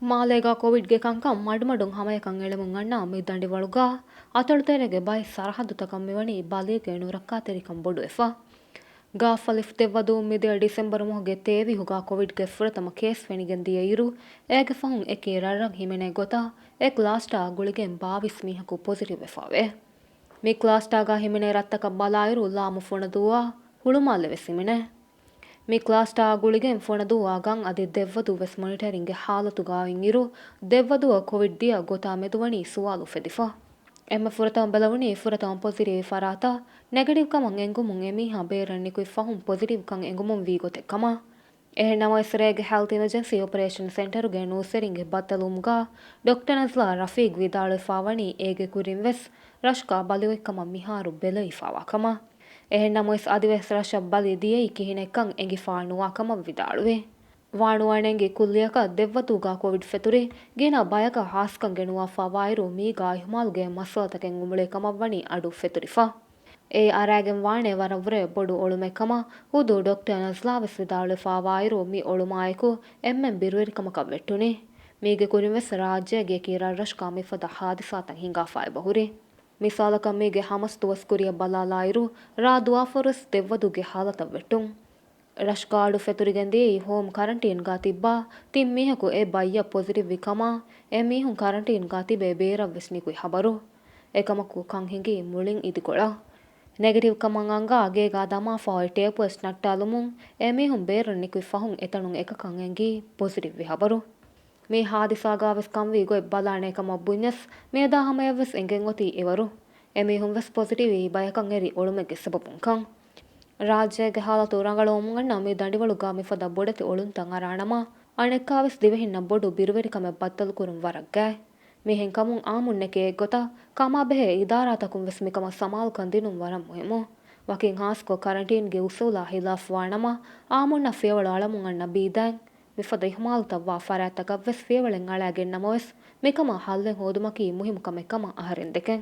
ಮಾಲೆಗ ಕೋವಿಡ್ಗೆ ಕಂಕಂ ಮಡುಮಡುಂ ಹಮಯಕಂ ಎಳೆಮುಂ ಅಣ್ಣ ಮಿದ್ದಂಡಿ ಒಳುಗ ಅತಳುತೆರೆಗೆ ಬೈ ಸರಹದ್ದು ತಕಮ್ಮಿವಣಿ ಬಲಿಗೆ ನುರಕ್ಕಾ ತೆರಿಕಂ ಬೊಡು ಎಫ ಗಾಫಲಿಫ್ ತೆವ್ವದು ಮಿದೆ ಡಿಸೆಂಬರ್ ಮೊಹಗೆ ತೇವಿ ಹುಗಾ ಕೋವಿಡ್ಗೆ ಫುರತಮ ಕೇಸ್ ಫೆಣಿಗೆನ್ ದಿಯ ಇರು ಏಗೆ ಫಹುಂ ಎಕಿ ರರ್ರಗ್ ಹಿಮೆನೆ ಗೊತ್ತಾ ಎ ಕ್ಲಾಸ್ಟಾ ಗುಳಿಗೆನ್ 22 ಮೀಹಕು ಪೊಸಿಟಿವ್ ಎಫಾವೆ ಮಿ ಕ್ಲಾಸ್ಟಾಗ ಹಿಮೆನೆ ರತ್ತಕ ಬಲಾಯಿರು ಲಾಮು ಫೊಣದುವಾ ಹುಳುಮಾಲೆ ವೆಸಿಮೆನೆ ಮಿ ಕ್ಲಾಸ್ಟಾ ಗುಳಿಗೆನ್ ಫೊಣದುವಾ ಗಂ ಅದಿ ದೆವ್ವದು ವೆಸ್ ಮಾನಿಟರಿಂಗ್ಗೆ ಹಾಲತು ಗಾವಿನ್ ಇರು ದೆವ್ವದುವ ಕೋವಿಡ್ ದಿಯ ಗೊತ್ತಾ ಮೆದುವಣಿ ಸುವಾಲು ಫೆದಿಫಾ ಎಮ್ಮ ಫುರತಂ ಬೆಲವಣಿ ಫುರತಂ ಪೊಸಿಟಿವ್ ಫರಾತ ನೆಗೆಟಿವ್ ಕಮಂ ಎಂಗುಮುಂ ಎಮೀಹಾ ಬೇರನ್ನಿಕುಯ್ ಫಹುಂ ಪೊಸಿಟಿವ್ ಕಂ ಎಂಗುಮುಂ ವಿ ಗೊತೆ ಕಮ ಎಹೆನ್ನಮ ಇಸ್ರೇಗೆ ಹೆಲ್ತ್ ಎಮರ್ಜೆನ್ಸಿ ಆಪರೇಷನ್ ಸೆಂಟರುಗೆ ನೂಸೆರಿಂಗೆ ಬತ್ತಲುಮ್ಗಾ ಡಾಕ್ಟರ್ ನಜ್ಲಾ ರಫೀಕ್ ವಿದಾಳು ಫಾವಣಿ ಏಗೆ ಕುರಿಂ ವೆಸ್ ರಶ್ಕಾ ಬಲಿವೆಕ್ಕಮ ಮಿಹಾರು ಬೆಲೆ ಇಫಾವಾ ಕಮ ಎಹೆನ್ನಮ ಇಸ್ ಅದಿವೆಸ್ ರಶ ಬಲಿ ದಿಯೈ ಕಿಹಿನೆಕ್ಕಂ ಎಂಗಿ ಫಾಣುವಾ ಕಮ ವಿದಾಳುವೆ ವಾಣುವಾಣೆಂಗೆ ಕುಲ್ಲಿಯಕ ದೆವ್ವತೂಗಾ ಕೋವಿಡ್ ಫೆತುರಿ ಗೇನ ಬಯಕ ಹಾಸ್ಕಂ ಗೆಣುವಾ ಫವಾಯಿರು ಮೀಗಾ ಇಹುಮಾಲ್ಗೆ ಮಸಲತಕೆಂ ಉಮುಳೆ ಕಮವ್ವಣಿ ಅಡು ಫೆತುರಿಫಾ ಎ ಅರಾಗೆಂ ವಾಣೆ ವರವ್ರೆ ಬೊಡು ಒಳುಮೆ ಕಮ ಹುದು ಡಾಕ್ಟರ್ ನಜ್ಲಾವೆಸ್ ವಿದಾಳು ಫಾವಾಯಿರು ಮಿ ಒಳುಮಾಯಕು ಎಮ್ಮೆಂ ಬಿರುವೆರಿ ಕಮಕ ವೆಟ್ಟುನಿ ಮೀಗೆ ಕುರಿವೆಸ್ ರಾಜ್ಯಗೆ ಕೀರಾ ರಶ್ಕಾ ಮಿಫದ ಹಾದಿಸಾತಂ ಹಿಂಗಾಫಾಯ್ ಬಹುರಿ ಮಿಸಾಲಕ ಮೀಗೆ ಹಮಸ್ ತುವಸ್ ಕುರಿಯ ಬಲಾಲಾಯಿರು ರಾ ದುವಾಫೊರಸ್ ದೆವ್ವದುಗೆ ಹಾಲತ ವೆಟ್ಟುಂ ರಶ್ಕಾಡು ಫೆತುರಿಗೆಂದಿ ಹೋಮ್ ಕರಂಟೀನ್ಗಾ ತಿಬ್ಬಾ ತಿಮ್ ಮೀಹಕು ಎ ಬಯ್ಯ ಪೊಸಿಟಿವ್ ವಿಕಮ ಎ ಮೀಹುಂ ಕರಂಟೀನ್ಗಾ ತಿಬೆ ಬೇರವ್ವೆಸ್ ನಿಕುಯ್ ಹಬರು ಎಕಮಕು ಕಂ ಹಿಂಗಿ ಮುಳಿಂ ಇದಿಗೊಳ ನೆಗೆಟಿವ್ ಕಮಂ ಅಂಗಾ ಗೇಗಾ ದಮಾ ಫಾಯ್ ಟೇಪಸ್ ನಟ್ಟಾಲುಮುಂ ಎ ಮೀಹುಂ ಬೇರನ್ ನಿಕುಯ್ ಫಹುಂ ಎತಣುಂ ಎಕಕಂ ಎಂಗಿ ಪೊಸಿಟಿವ್ ವಿ ಹಬರು ಮೀ ಹಾದಿಸಾಗಾ ವೆಸ್ ಕಂವಿ ಗೊಯ್ ಬಲಾಣೆ ಕಮ ಬುඤ್ಞಸ್ ಮೇದಾ ಹಮಯವ್ವೆಸ್ ಎಂಗೆಂ ಒತಿ ಎವರು ಎ ಮೀಹುಂ ವೆಸ್ ಪೊಸಿಟಿವ್ ವಿ ಬಯಕಂ ಎರಿ ಒಳುಮೆಗೆ ಸಬಬುಂ ಕಂ ರಾಜ್ಯಗೆ ಹಾಲತು ರಂಗಳೋಮುಂಗಣ್ಣ ಮೀ ದಂಡಿವಳುಗಾ ಮಿಫದ ಬೊಡೆತಿ ಒಳುಂತಂ ಅರಾಣಮ ಅಣೆಕ್ಕಾವೆಸ್ ದಿವೆಹಿನ್ನ ಬೊಡು ಬಿರುವೆರಿ ಕಮೆ ಬತ್ತಲು ಕುರುಂ ವರಗ್ಗಾಯ್ ಮೀಹೆಂ ಕಮುಂ ಆಮುನ್ನೆಕೆ ಗೊತ್ತಾ ಕಮಾ ಬೆಹೆ ಇದಾರಾತಕುಂ ವೆಸ್ ಮಿಕಮ ಸಮಾಲ್ ಕಂದಿನುಂ ವರಂ ಮುಹಿಮು ವಕಿಂ ಹಾಸ್ಕೊ ಕರಂಟೀನ್ಗೆ ಉಸೂಲಾ ಹಿಲಾಫ್ ವಾಣಮ ಆಮುನ್ನ ಫೇವಳು ಅಳಮುಂಗಣ್ಣ ಬೀದಾಯ್ ಮಿಫದ ಇಹುಮಾಲ್ತವ್ವಾ ಫರಾತಕ ವೆಸ್ ಫೇವಳೆಂ ಅಳಾಗೆನ್ ನಮವೆಸ್ ಮಿಕಮ ಹಲ್ಲೆಂ ಹೋದುಮಕಿ ಮುಹಿಮು ಕಮೆ ಕಮ ಅಹರೆಂದೆಕೆಂ